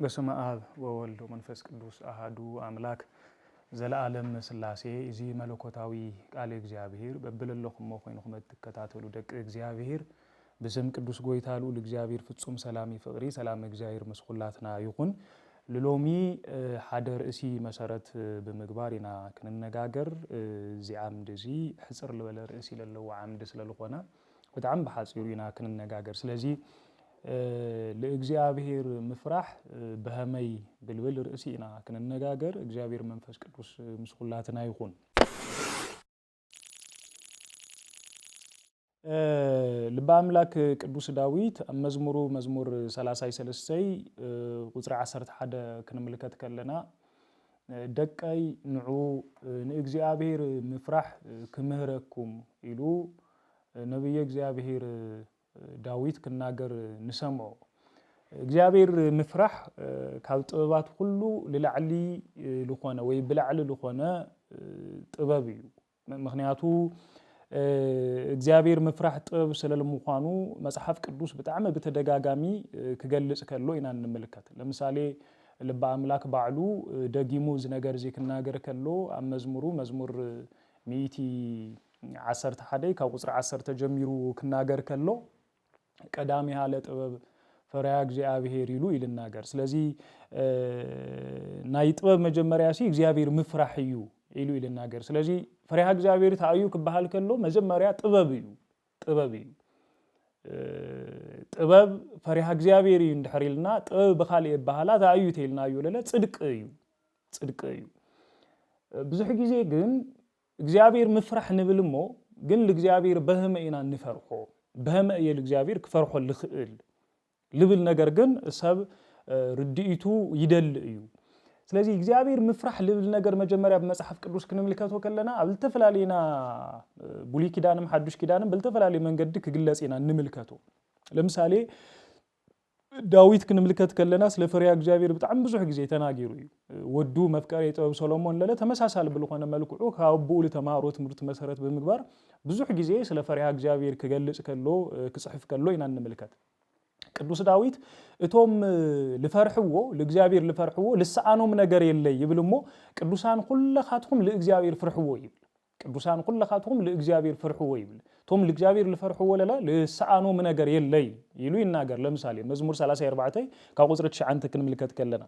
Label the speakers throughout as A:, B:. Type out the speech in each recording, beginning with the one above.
A: በስመ አብ ወወልድ ወመንፈስ ቅዱስ አሐዱ አምላክ ዘለዓለም ስላሴ እዚ መለኮታዊ ቃል እግዚአብሔር በብለለኹም ኮይንኩም ተከታተሉ ደቂ እግዚአብሔር በስም ቅዱስ ጎይታሉ ለእግዚአብሔር ፍጹም ሰላም ይፍቅሪ ሰላም እግዚአብሔር መስኹላትና ይኹን ለሎሚ ሓደር እሲ መሰረት በመግባር ኢና ክንነጋገር እዚ ዓምድ እዚ ሕጽር ለበለ ርእሲ ለለው ዓምድ ስለልኾነ በጣም በሐጽሩ ኢና ክንነጋገር ስለዚ ለእግዚአብሔር መፍራህ በህመይ ብልብል ርእሲና ክንነጋገር እግዚአብሔር መንፈስ ቅዱስ መስኹላትና ይኹን ልበ አምላክ ቅዱስ ዳዊት መዝሙር 33 ቁጥር 11 ክንምልከት ከለና ደቀይ ንዑ ንእግዚአብሔር መፍራህ ክምህረኩም ኢሉ ነብይ እግዚአብሔር ዳዊት ክናገር ንሰምዖ እግዚአብሔር መፍራህ ካብ ጥበባት ሁሉ ለላዕሊ ልኾነ ወይ ብላዕሊ ልኾነ ጥበብ እዩ ምክንያቱ እግዚአብሔር መፍራህ ጥበብ ስለልምዃኑ መጽሐፍ ቅዱስ በጣም በተደጋጋሚ ክገልጽ ከሎ ኢና እንመልከት ለምሳሌ ልበ አምላክ ባዕሉ ደጊሙ ዝነገር እዚ ክናገር ከሎ መዝሙር 111 ካብ ቁጥር 10 ተጀሚሩ ክናገር ከሎ ቀዳሚ ያለ ጥበብ ፈሪሃ እግዚአብሔር ይሉ ይልናገር ስለዚ ናይ ጥበብ መጀመሪያ ሲ እግዚአብሔር መፍራህ እዩ ይሉ ይልናገር ስለዚ ፈሪሃ እግዚአብሔር ታዩ ክባሃል ከሎ መጀመሪያ ጥበብ እዩ ጥበብ ፈሪሃ እግዚአብሔር እዩ እንድሕሪልና ጥበብ በኻል ይባሃላ ታዩ ተይልና እዩ ለለ ጽድቅ እዩ ብዙሕ ጊዜ ግን እግዚአብሔር መፍራህ ንብልሞ ግን ለእግዚአብሔር በህመኢና ንፈርሖ በህመ የእግዚአብሔር ክፈርሖ ልኽእል ልብል ነገር ግን ሰብ ርድኢቱ ይደል እዩ ስለዚ እግዚአብሔር መፍራህ ልብል ነገር መጀመሪያ በመጽሐፍ ቅዱስ ክንምልከቶ ከለና አብልተፈላሊና ብሉይ ኪዳንም ሐዱስ ኪዳንም በልተፈላሊ መንገድ ክግለጽና እንምልከቶ ለምሳሌ ዳዊት ክንምልከት ከለና ስለ ፈሪሃ እግዚአብሔር በጣም ብዙሕ ጊዜ ተናገሩ እዩ ወዱ መፍቀሬ ጥበብ ሰሎሞን ለለ ተመሳሳል ብልኾነ መልክዑ ካብኡ ለተማሮ ትምህርት መሰረት በመግባር ብዙሕ ጊዜ ስለ ፈሪሃ እግዚአብሔር ክገልጽ ከሎ ክጽሕፍ ከሎ ኢና እንምልከት ቅዱስ ዳዊት እቶም ለፈርሕዎ ለእግዚአብሔር ለፈርሕዎ ለሰአኖም ነገር የለይ ይብልሞ ቅዱሳን ሁላኻትኩም ለእግዚአብሔር ፍርሕዎ ይብል ቅዱሳን ሁላኻትኩም ለእግዚአብሔር ፍርሕዎ ይብል ቶም ለእግዚአብሔር ለፈርሕዎ ለላ ለሰአኖም ነገር የለይ ይሉ ይናገር ለምሳሌ መዝሙር 34 ካብ ቁጥር 9 ክንምልከት ከለና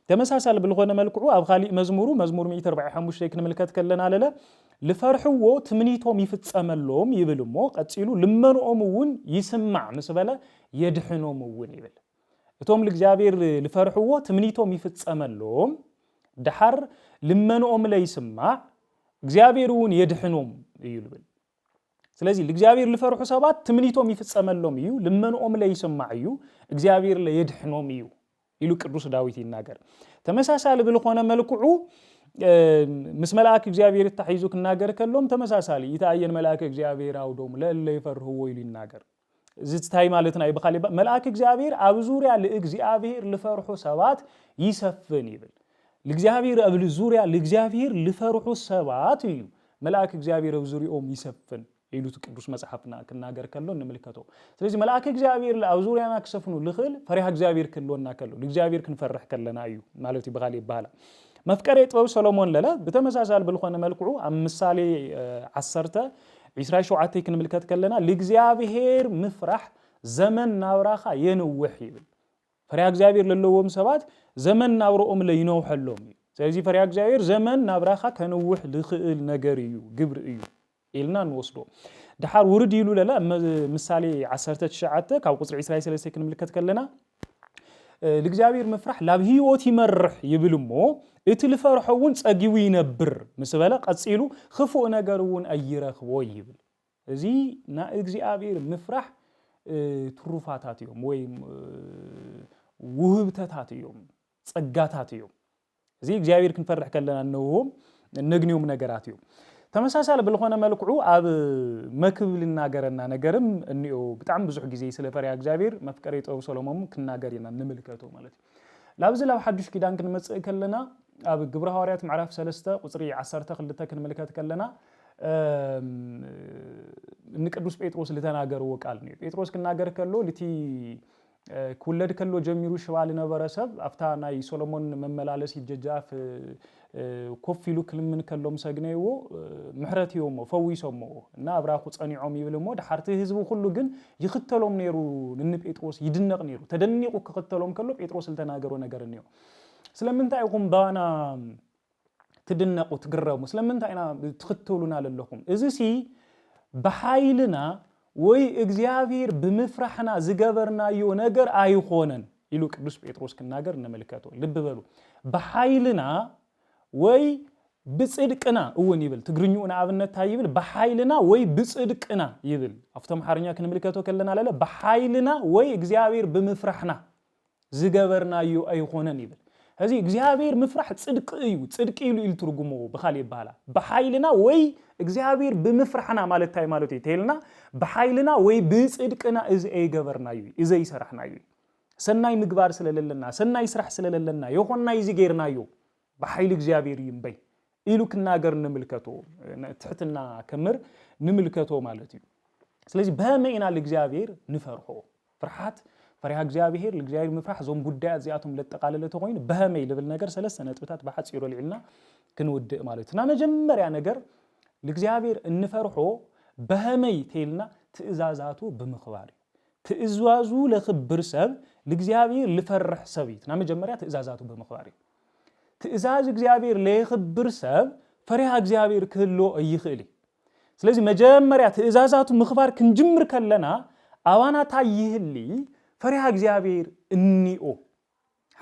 A: ተመሳሳል ብልኾነ መልክዑ ኣብ ኻሊእ መዝሙር 145 ክንምልከት ከለና ለለ ለፈርሕዎ ትምኒቶም ይፍጸመሎም ይብልሞ ቀጽሉ ልመንኦም እውን ይስማዕ ምስበለ የድሕኖም እውን ይብል እቶም ለእግዚአብሔር ለፈርሕዎ ትምኒቶም ይፍጸመሎም ድሓር ልመንኦም ለይስማዕ እግዚአብሔር እውን የድሕኖም እዩ ይብል ስለዚህ ለእግዚአብሔር ለፈርሑ ሰባት ትምኒቶም ይፍጸመሎም እዩ ልመንኦም ለይስማዕ እዩ እግዚአብሔር ለየድሕኖም እዩ ኢሉ ቅዱስ ዳዊት ይናገር ተመሳሳሊ ብልኾነ መልክዑ ምስ መልአክ እግዚአብሔር ተሐይዙ ክናገር ከሎም ተመሳሳሊ ይታየን መልአክ እግዚአብሔር አውዶም ለለ ይፈርሕዎ ይሉ ይናገር ዝታይ ማለት ናይ በኻሊ መልአክ እግዚአብሔር ኣብ ዙርያ ለእግዚአብሔር ለፈርሑ ሰባት ይሰፍን ይብል ለእግዚአብሔር ኣብ ዙርያ ለእግዚአብሔር ለፈርሑ ሰባት እዩ መልአክ እግዚአብሔር ኣብ ዙርያኦም ይሰፍን ኢሉት ቅዱስ መጽሐፍና ክናገር ከሎ እንምልከቶ ስለዚህ መልአክ እግዚአብሔር ኣብ ዙርያና ክሰፍኑ ልኽል ፈሪሃ እግዚአብሔር ክሎና ከሎ ለእግዚአብሔር ክንፈርሕ ከለና እዩ ማለት ይበኻሊ ይባሃላ መፍቀሬ ጥበብ ሰሎሞን ለለ በተመሳሳል ብልኾነ መልክዑ ኣብ ምሳሌ 10 27 ክንምልከት ከለና ለእግዚአብሔር መፍራህ ዘመን ናብራኻ የንውሕ ይብል ፈሪሃ እግዚአብሔር ለለዎም ሰባት ዘመን ናብሮኦም ለይነውሐሎም እዩ ስለዚህ ፈሪሃ እግዚአብሔር ዘመን ናብራኻ ከንውሕ ልኽእል ነገር እዩ ግብር እዩ ኢልና ንወስዶ ድሓር ውርድ ይሉ ለለ ምሳሌ 19 ካብ ቁጥር 23 ክንምልከት ከለና ለእግዚአብሔር መፍራህ ላብ ህይወት ይመርሕ ይብልሞ እቲ ልፈርሖውን ጸጊው ይነብር ምስበለ ቀጽሉ ክፉእ ነገር እውን አይረኽቦ ይብል እዚ ና እግዚአብሔር መፍራህ ትሩፋታት እዮም ወይ ውህብተታት እዮም ጸጋታት እዮም እዚ እግዚአብሔር ክንፈርሕ ከለና ነውም ነግኒዮም ነገራት እዮም ተመሳሳሊ ብልኾነ መልክዑ ኣብ መክብል እናገረና ነገርም እንዮ በጣም ብዙሕ ጊዜ ስለ ፈሪሃ እግዚአብሔር መፍቀሬ ጥበብ ሰሎሞን ክናገርና እንምልከቶ ማለት ላብዚ ላብ ሐዱስ ኪዳን ክንመጽእ ከለና ኣብ ግብረ ሐዋርያት ምዕራፍ 3 ቁጥሪ 12 ክንምልከት ከለና ንቅዱስ ጴጥሮስ ለተናገረው ቃል ነው ጴጥሮስ ክናገር ከሎ ለቲ كولد كله جميرو شوال نبرسب أفتح ناي سولومون مملالس يججاف كوفيلو كلمن كلهم سجنيو محرت يومه فوي سومه نابرا خص أني عمي بالمو دحرته هزبو كله جن يختلهم نيرو ننب إتروس يدنق نيرو تدنيقو كختلهم كله إتروس التناجرو نجرنيو سلمن تايقوم بانا تدنقو تقربوا سلمن تاينا تختلونا للهم إذا سي بحايلنا ወይ እግዚአብሔር በመፍራህና ዝገበርና ነገር አይሆነን ይሉ ቅዱስ ጴጥሮስ ከናገር እንመልከተው ልብ በሉ በኃይልና ወይ ብጽድቅና እውን ይብል ትግርኙና አብነት ታይብል በኃይልና ወይ ብጽድቅና ይብል አፍተም ሐርኛ ከንመልከተው ከለና አለ በኃይልና ወይ እግዚአብሔር በመፍራህና ዝገበርና አይሆነን ይብል هذه እግዚአብሔር መፍራህ ጽድቅ እዩ ጽድቅ ይሉ ይልትርጉሙ በኻሊ ይባላል በኃይልና ወይ እግዚአብሔር በመፍራህና ማለት ታይ ማለት ይተልና በኃይልና ወይ በጽድቅና እዚ አይገበርና እዩ እዚ ይሰራህና እዩ ሰናይ ምግባር ስለሌለና ሰናይ ስራሕ ስለሌለና ይሆንና ይዚ ገርና እዩ በኃይል እግዚአብሔር ይምበይ ይሉ ከናገር እንምልከቶ ትሕትና ከመር ንምልከቶ ማለት እዩ ስለዚህ በመይና ለእግዚአብሔር ንፈርሖ ፍርሃት فريها እግዚአብሔር ለእግዚአብሔር መፍራህ ዞም ጉዳያት ዚያቱም ለተቃለለ ተቆይን በህመይ ለብል ነገር ሰለስተ ነጥብታት በሐጽይሮ ልዕልና ክንወድ ማለትና መጀመሪያ ነገር ለእግዚአብሔር እንፈርሖ በህመይ ተይልና ትእዛዛቱ በመخبار ትእዛዙ ለኽብር ሰብ ለእግዚአብሔር ልፈርህ ሰብይትና መጀመሪያ ትእዛዛቱ በመخبار ትእዛዝ እግዚአብሔር ለኽብር ሰብ ፈሪሃ እግዚአብሔር ክህሎ ይኽእል ስለዚህ መጀመሪያ ትእዛዛቱ መخبار ክንጅምር ከለና አዋና ታይህሊ ፈሪሃ እግዚአብሔር እንኦ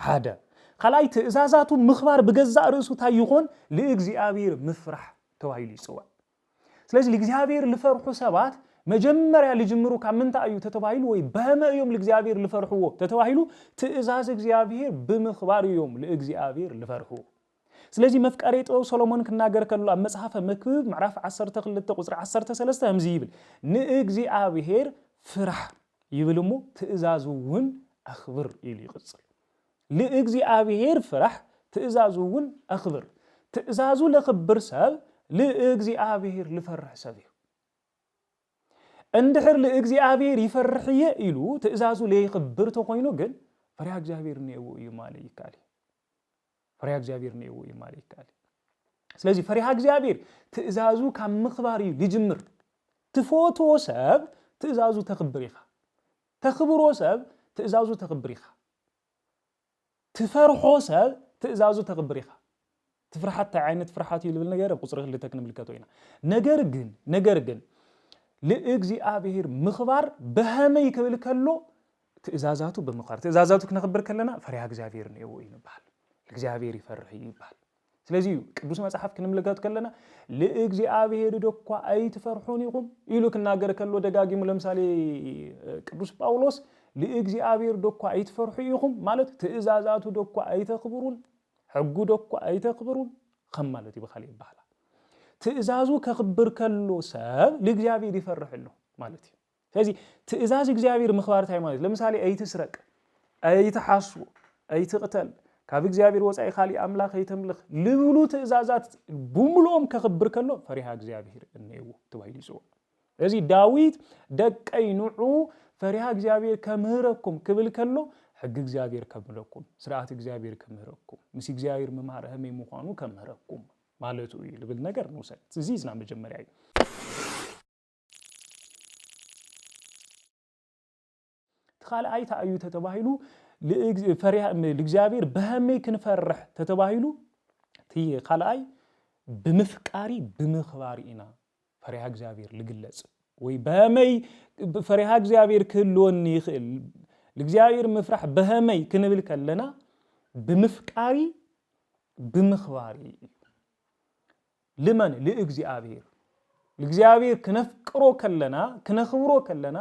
A: ሓደ خلاي ትእዛዛቱ مخبار بገዛ ርእሱ ታይሆን ለእግዚአብሔር መፍራህ ተዋሂሉ ይጽዋዕ ስለዚህ ለእግዚአብሔር ልፈርሑ ሰባት መጀመሪያ ልጅምሩ ካምንታ እዩ ተተባሂሉ ወይ በመዮም ለእግዚአብሔር ልፈርሕዎ ተተባሂሉ ትእዛዝ እግዚአብሔር በመخبار ዮም ለእግዚአብሔር ልፈርሑ ስለዚህ መፍቀሬ ጥበብ ሶሎሞን ከናገር ከሉ መጽሐፈ መክብብ ምዕራፍ 12 ቁጥር 13 ህምዚ ይብል ለእግዚአብሔር ፍራህ ይብልሙ ትእዛዙውን አኽብር ይል ይቅጽል ለእግዚአብሔር ፍራህ ትእዛዙውን አኽብር ትእዛዙ ለኽብር ሰብ ለእግዚአብሔር ልፈርህ ሰብ እንድሕር ለእግዚአብሔር ይፈርህየ ይሉ ትእዛዙ ለይኽብር ተቆይኖ ግን ፈሪሃ እግዚአብሔር ነው ይማለ ይካል ፈሪሃ እግዚአብሔር ነው ይማለ ይካል ስለዚህ ፈሪሃ እግዚአብሔር ትእዛዙ ከምخبار ይጅምር ትፎቶ ሰብ ትእዛዙ ተኽብር ይኻ تخبرو سب تأزازو تخبريخا تفرحو سب تأزازو تخبريخا تفرحات تعينت فرحاتي اللي بالنجارة بقصرخ اللي تكنم الكاتوينا نجرجن لإجزي أبيهر مخبار بهمي كبل كله تأزازاتو بمقار تأزازاتو كنخبر كلنا فريق زافير نيوين بحال الزافير يفرحي بحال ስለዚህ ቅዱስ መጽሐፍ ከነምለጋት ከለና ለእግዚአብሔር ደኳ አይተፈርሑን ይቁም ይሉ ከናገር ከሎ ደጋጊሙ ለምሳሌ ቅዱስ ጳውሎስ ለእግዚአብሔር ደኳ አይተፈርሑ ይቁም ማለት ትእዛዛቱ ደኳ አይተክብሩን ሕጉ ደኳ አይተክብሩን ከም ማለት ይበኻል ይባላል ትእዛዙ ከክብር ከሎ ሰብ ለእግዚአብሔር ይፈርሕሉ ማለት ስለዚህ ትእዛዝ እግዚአብሔር መخبار ታይ ማለት ለምሳሌ አይተስረቅ አይተሐሱ አይተቅተል ካብ እግዚአብሔር ወጻኢ ካሊ አምላኽ አይተምልኽ ልብሉ ትእዛዛት ቡምሎም ከኽብር ከሎ ፈሪሃ እግዚአብሔር እንየው ተባይሉ ይጾ እዚ ዳዊት ደቀይ ኑዑ ፈሪሃ እግዚአብሔር ከምህረኩም ክብል ከሎ ሕግ እግዚአብሔር ከምህረኩም ስርዓት እግዚአብሔር ከምህረኩም ምስ እግዚአብሔር መማር ህመ መሆኑ ከምህረኩም ማለቱ ይልብል ነገር ነው ሰ እዚህና መጀመሪያ ተኻል አይታ አዩ ተተባይሉ ለእግዚአብሔር በህመይ ክንፈርሕ ተተባሂሉ ቲ ኻልአይ በመፍቃሪ በመخبارኢና ፈሪሃ እግዚአብሔር ልግለጽ ወይ በህመይ ፈሪሃ እግዚአብሔር ክሎን ይኽእል ለእግዚአብሔር መፍራህ በህመይ ክንብል ከለና በመፍቃሪ በመخبارኢ ለማን ለእግዚአብሔር ከነፍቅሮ ከለና ከነኽብሮ ከለና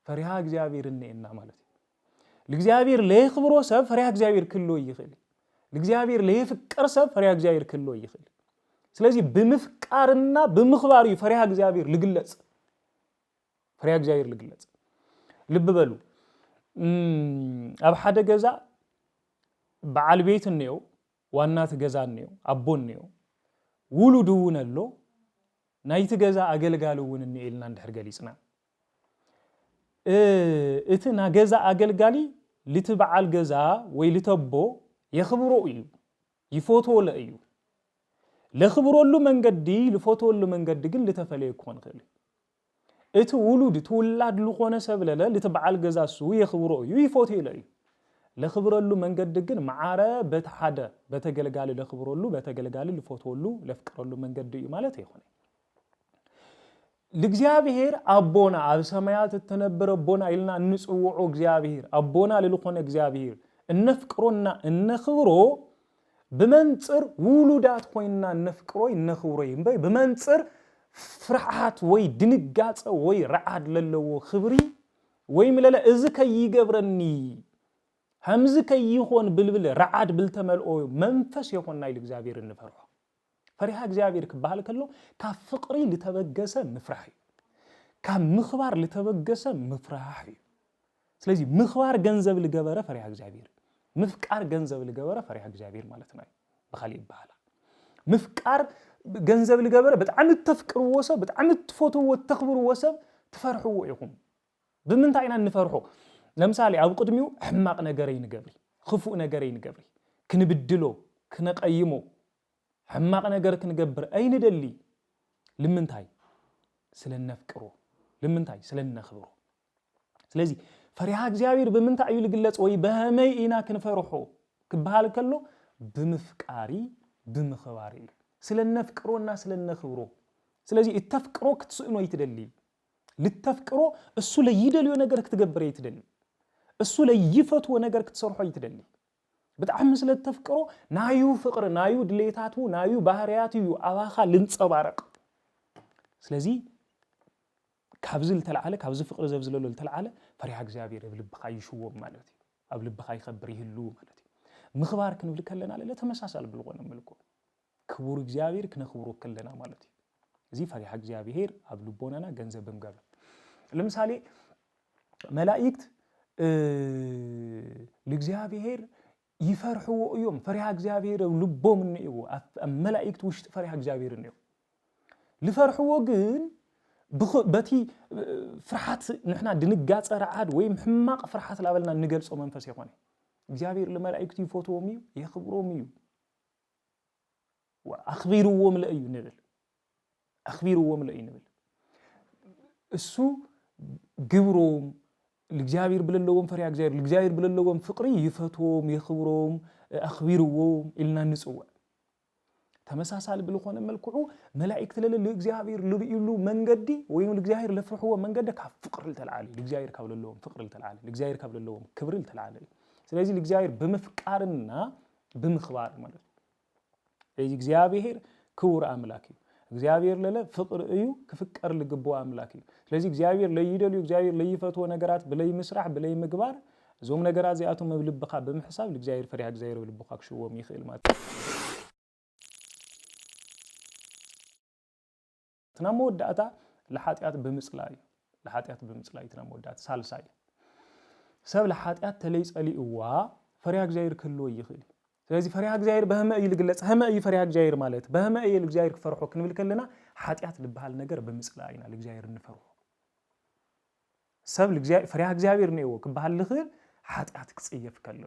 A: ፈሪሃ እግዚአብሔር እንና ማለት ለእግዚአብሔር ለይኽብሮ ሰብ ፈሪሃ እግዚአብሔር ክሎ ይኽእል ለእግዚአብሔር ለይፍቅር ሰብ ፈሪሃ እግዚአብሔር ክሎ ይኽእል ስለዚህ በመፍቃርና በመخبار ፈሪሃ እግዚአብሔር ልግለጽ ፈሪሃ እግዚአብሔር ልግለጽ ልብ በሉ አብ ሓደ ገዛ በዓል ቤት ነው ዋናት ገዛ ነው አቦን ነው ውሉዱ ነሎ ናይቲ ገዛ አገልጋሉውን እንልና እንደርገሊጽና እትና ገዛ አገልጋሊ لتبعال جزا ويلتبو يخبرو إيو يفوتو لأيو لخبرو له من قدي لفوتو له من قدي قل لتفلي يكون خلي إتو ولود تولاد لقونا سبلا لتبعال جزا سو يخبرو إيو يفوتو لأيو لخبرو له من قدي قل معارة بتحدا بتقلقالي لخبرو له بتقلقالي لفوتو له لفكرو له من قدي مالتي يخوني لجزابير أبونا على سمايات التنبر أبونا إلنا نسوع جزابير أبونا للقونا جزابير النفكرنا النخبرو بمنصر ولودات خوينا النفكرو النخبروي بمنصر فرحات وي دنقات وي رعاد للو خبري وي مللا إزكا يقبرني همزكا يخون بلبل رعاد بالتملؤ منفس يخون نايل جزابير النفرح فريها እግዚአብሔር كبحال كله كفقري لتبجس مفرحي كمخبار لتبجس مفرحي ስለዚህ مخبار ገንዘብ لجبره فريها እግዚአብሔር مفقار ገንዘብ لجبره فريها እግዚአብሔር ማለት ነው بخالي ይባላል مفقار ገንዘብ لجبره በጣም ተፍቅሩ ወሰብ በጣም ተፎቱ ወተخبሩ ወሰብ ተፈርሑ ይሁን በምን ታይና እንፈርሑ ለምሳሌ አብ ቅድሚው ሕማቅ ነገረይ ንገብሪ خفوء ነገረይ ንገብሪ ክንብድሎ ክነቀይሞ حماق نجار كنجبر أين دلي لمنتاي سلنفكرو لمنتاي سلنخبرو سلازي فريها እግዚአብሔር በመንታዩ ልግለጽ ወይ በህመይ ኢና ክንፈርሑ ክባል ከሎ በመፍቃሪ በመخباري ስለነፍቅሮና ስለነخبرو ስለዚህ እተፍቅሮ ክትስእኖ ይትደሊ ልተፍቅሮ እሱ ለይደልዮ ነገር ክትገብር ይትደሊ እሱ ለይፈትዎ ነገር ክትሰርሖ ይትደሊ بتعم مثل التفكرو نايو فقر نايو دليتاتو نايو بحرياتو أواخا لنصبارق سلازي كابزل تلعاله كابزل فقر زبزلولو تلعاله فريحة እግዚአብሔር بلبخا يشوم مالتي أو بلبخا يخبر يهلو مالتي مخبار كنبل كلنا على لا تمساسل بالغون ملكو كبور እግዚአብሔር كنخبرو كلنا مالتي زي فريحة እግዚአብሔር أب لبوننا ገንዘብ በመጋበ ለምሳሌ መላእክት ለእግዚአብሔር يفرحوا يوم فرح እግዚአብሔር ልቦም ነው መላእክት ውሽጥ فرح እግዚአብሔር ነው لفرحوا ግን በቲ ፍርሃት ንሕና ድንጋጸ ረዓድ ወይ ሕማቅ ፍርሃት ላበልና ንገልጾ መንፈስ ይሆነ እግዚአብሔር ለመላእክት ይፎቶዎም ይخبሮም واخبروهم ለእዩ ንብል اخبروهم ለእዩ ንብል እሱ ግብሮም لجزابير بللوهم فريق جزابير لجزابير بللوهم فقري يفتوهم يخبروهم أخبروهم إلنا نسوى تمساسال بلخون ملكعو ملائكة لجزابير لبيلو من قدي وين لجزابير لفرحوا من قدك فقر التلعالي لجزابير كابل اللوم فقر التلعالي لجزابير كابل اللوم كبر التلعالي سلازي لجزابير بمفكارنا بمخبار مالك لجزابير كور أملاكي እግዚአብሔር ለለ ፍቅር እዩ ከፍቅር ለገበው አምላክ እዩ ስለዚህ እግዚአብሔር ለይደሉ እግዚአብሔር ለይፈትዎ ነገራት በለይ መስራህ በለይ ምግባር ዞም ነገራት ዚአቱ መብልብኻ በመሕሳብ ለእግዚአብሔር ፈሪሃ እግዚአብሔር በልብኻ ክሽዎም ይኽእል ማለት ተናሞዳታ ለኃጢአት በምጽላይ ተናሞዳታ ሳልሳይ ሰብ ለኃጢአት ተለይ ጸሊእዋ ፈሪሃ እግዚአብሔር ክልዎ ይኽእል ስለዚህ ፈሪሃ እግዚአብሔር በህመይ ልግለጽ ህመይ ፈሪሃ እግዚአብሔር ማለት በህመይ ለእግዚአብሔር ክፈርሖ ክንብል ከለና ኃጢአት ልባል ነገር በምጽላይና ለእግዚአብሔር እንፈርሖ ሰብ ለእግዚአብሔር ፈሪሃ እግዚአብሔር ነው ክባል ልኽል ኃጢአት ክጽየፍ ከሎ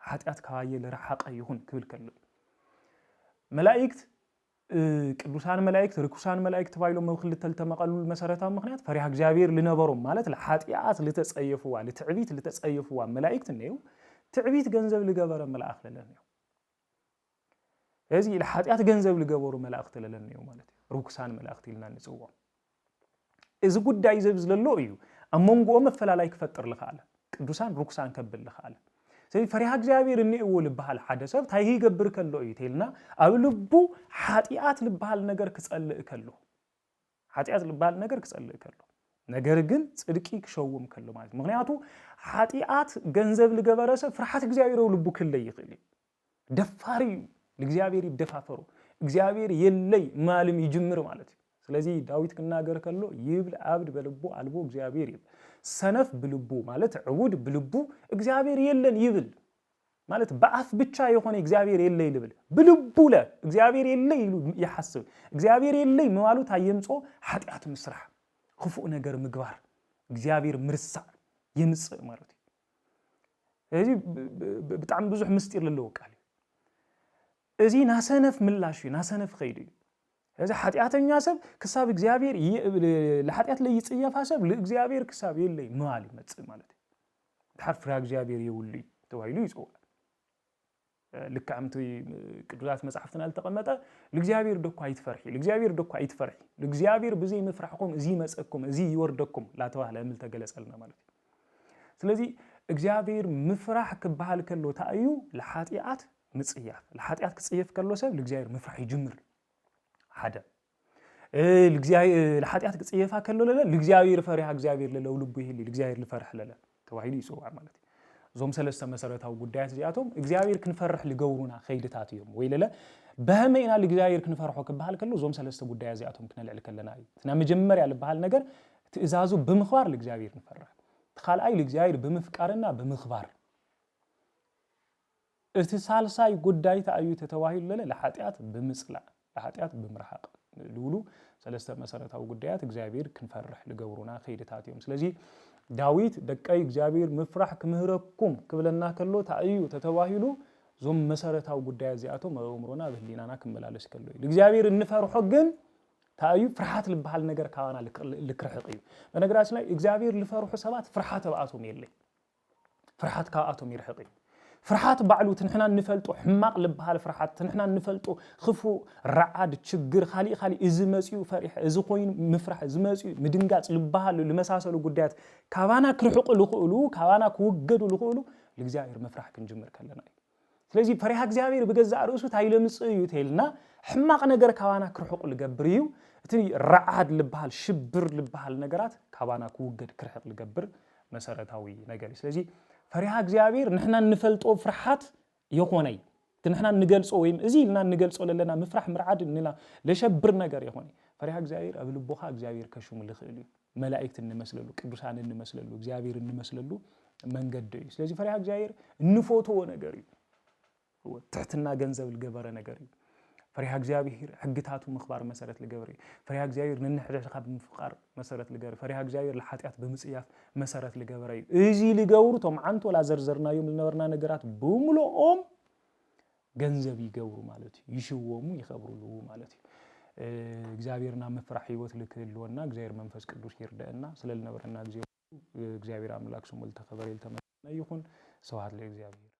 A: ኃጢአት ካየ ለራሐቀ ይሁን ክብል ከሎ መላእክት ቅዱሳን መላእክት ርኩሳን መላእክት ባይሎ መውክል ተልተመቀሉ መሰረታው ምክንያት ፈሪሃ እግዚአብሔር ልነበሮም ማለት ለኃጢአት ለተጸየፉዋ ለትዕቢት ለተጸየፉዋ መላእክት ነው تعبيت جنزب لجبر ملاك للنيو هذه الحاتيات جنزب لجبر ملاك للنيو مالتي روكسان ملاك لنا نسوهم إذا قد دايزب زللويو أمم قوم فلا لايك فتر لخاله دوسان روكسان كبل لخاله زي فريح جابير إني أول بحال حدث تايهي جبر كلوي تيلنا أو لبو حاتيات لبحال نجر كسأل كلو حاتيات لبحال نجر كسأل كلو ነገር ግን ጽድቂ ክሾውም ከሎ ማለት ምክንያቱ ኃጢአት ገንዘብ ለገበረሰ ፍርሃት እግዚአብሔር ልቡ ክለይ ይኽል ደፋሪ ለእግዚአብሔር ይደፋፈሩ እግዚአብሔር የለይ ማለም ይጅምር ማለት ስለዚህ ዳዊት ከናገር ከሎ ይብል አብድ በልቡ አልቦ እግዚአብሔር ይብል ሰነፍ በልቡ ማለት ዕቡድ በልቡ እግዚአብሔር የለን ይብል ማለት በአፍ ብቻ የሆነ እግዚአብሔር የለይ ይብል በልቡ ለ እግዚአብሔር የለይ ይሐስብ እግዚአብሔር የለይ ማሉ ታየምጾ ኃጢአት መስራህ خفوء نجار مجبار እግዚአብሔር ምርሳ የምጽእ ማለት እዚ ብጣዕሚ ብዙሕ ምስጢር ዘለዎ ቃል እዚ ናሰነፍ ምላሽ ናሰነፍ ኸይድ እዚ ኃጢአተኛ ሰብ ክሳብ እግዚአብሔር ለኃጢአት ለይጽየፋ ሰብ ለእግዚአብሔር ክሳብ የለይ ማል ይመጽእ ማለት እዩ ድሓር ፍሬ እግዚአብሔር የውሉ ተባሂሉ ይጽዋዕ ልክዓምቲ ቅዱሳት መጽሐፍትና ዝተቐመጠ ለእግዚአብሔር ደኳ ይትፈርሒ ለእግዚአብሔር ደኳ ይትፈርሒ ለእግዚአብሔር ብዘይ ምፍራሕኩም እዚ ይመጽእኩም እዚ ይወርደኩም ላተባህለ እምል ተገለጸልና ማለት እዩ ስለዚ እግዚአብሔር ምፍራሕ ክበሃል ከሎ ታእዩ ለኃጢአት ምጽያፍ ለኃጢአት ክጽየፍ ከሎ ሰብ ለእግዚአብሔር ምፍራሕ ይጅምር ሓደ ለኃጢአት ክጽየፋ ከሎ ለለ ለእግዚአብሔር ፈሪሃ እግዚአብሔር ለለው ልቡ ይህሊ ለእግዚአብሔር ልፈርሕ ለለ ተባሂሉ ይጽዋዕ ማለት እዩ ዞም ሰለስተ መሰረታዊ ጉዳያት እዚኣቶም እግዚአብሔር ክንፈርሕ ልገብሩና ኸይድታት እዮም ወይ ለለ በህመይና ለእግዚአብሔር ክንፈርሖ ክበሃል ከሎ ዞም ሰለስተ ጉዳያት እዚኣቶም ክነልዕል ከለና እዩ እና መጀመርያ ልበሃል ነገር ትእዛዙ ብምኽባር ለእግዚአብሔር ንፈርሕ ተኻልኣይ ለእግዚአብሔር ብምፍቃርና ብምኽባር እቲ ሳልሳይ ጉዳይ ታእዩ ተተባሂሉ ለለ ለኃጢአት ብምጽላእ ለኃጢአት ብምርሓቅ ልብሉ ሰለስተ መሰረታዊ ጉዳያት እግዚአብሔር ክንፈርሕ ልገብሩና ኸይድታት እዮም ስለዚ ዳዊት ደቀይ እግዚአብሔር ምፍራሕ ክምህረኩም ክብለና ከሎ ታእዩ ተተባሂሉ ዞም መሰረታዊ ጉዳያት እዚኣቶም አእምሮና በህሊናና ክመላለስ ከሎ እዩ እግዚአብሔር እንፈርሖ ግን ታእዩ ፍርሃት ልበሃል ነገር ካባና ልክርሕቅ እዩ በነገራችን ላይ እግዚአብሔር ልፈርሑ ሰባት ፍርሃት ተባኣቶም የለይ ፍርሃት ካብኣቶም ይርሕቅ እዩ ፍርሃት ባዕሉ ትንሕና እንፈልጦ ሕማቅ ልበሃል ፍርሃት ትንሕና እንፈልጦ ክፉ ረዓድ ችግር ኻሊእ እዚ መጽኡ ፈሪሕ እዚ ኮይኑ ምፍራሕ እዚ መጽኡ ምድንጋጽ ልበሃል ለመሳሰሉ ጉዳያት ካባና ክርሕቁ ልኽእሉ ካባና ክውገዱ ልኽእሉ ለእግዚአብሔር መፍራሕ ክንጅምር ከለና እዩ ስለዚ ፈሪሃ እግዚአብሔር በገዛእ ርእሱ ታይለምጽእ እዩ ተይልና ሕማቅ ነገር ካባና ክርሕቁ ልገብር እዩ እቲ ረዓድ ልበሃል ሽብር ልበሃል ነገራት ካባና ክውገድ ክርሕቅ ልገብር መሰረታዊ ነገር ስለዚ ፈሪሃ እግዚአብሔር ንሕና እንፈልጦ ፍርሃት ይኾነይ ትንሕና እንገልጾ ወይም እዚ ኢልና እንገልጾ ለለና ምፍራሕ ምርዓድ እንላ ለሸብር ነገር ይኾነይ ፈሪሃ እግዚአብሔር ኣብ ልቦኻ እግዚአብሔር ከሹም ልኽእል እዩ መላእክት እንመስለሉ ቅዱሳን እንመስለሉ እግዚአብሔር እንመስለሉ መንገድ እዩ ስለዚ ፈሪሃ እግዚአብሔር እንፎትዎ ነገር እዩ ትሕትና ገንዘብ ልገበረ ነገር እዩ ፈሪሃ እግዚአብሔር ሕግታቱ ምኽባር መሰረት ልገበረ እዩ ፈሪሃ እግዚአብሔር ንንሕደሽኻ ብምፍቃር መሰረት ልገበረ ፈሪሃ እግዚአብሔር ለኃጢአት ብምጽያፍ መሰረት ልገበረ እዩ እዚ ልገብሩ ቶም ዓንቶ ላዘርዘርናዮም ልነበርና ነገራት ብምልኦም ገንዘብ ይገብሩ ማለት እዩ ይሽወሙ ይኸብሩሉ ማለት እዩ እግዚአብሔርና መፍራሕ ህይወት ልክህልወና እግዚአብሔር መንፈስ ቅዱስ ይርዳእና ስለልነበረና ጊዜ እግዚአብሔር አምላክ ስሙ ልተኸበረ ይልተመሰገነ ይሁን ስብሐት ለእግዚአብሔር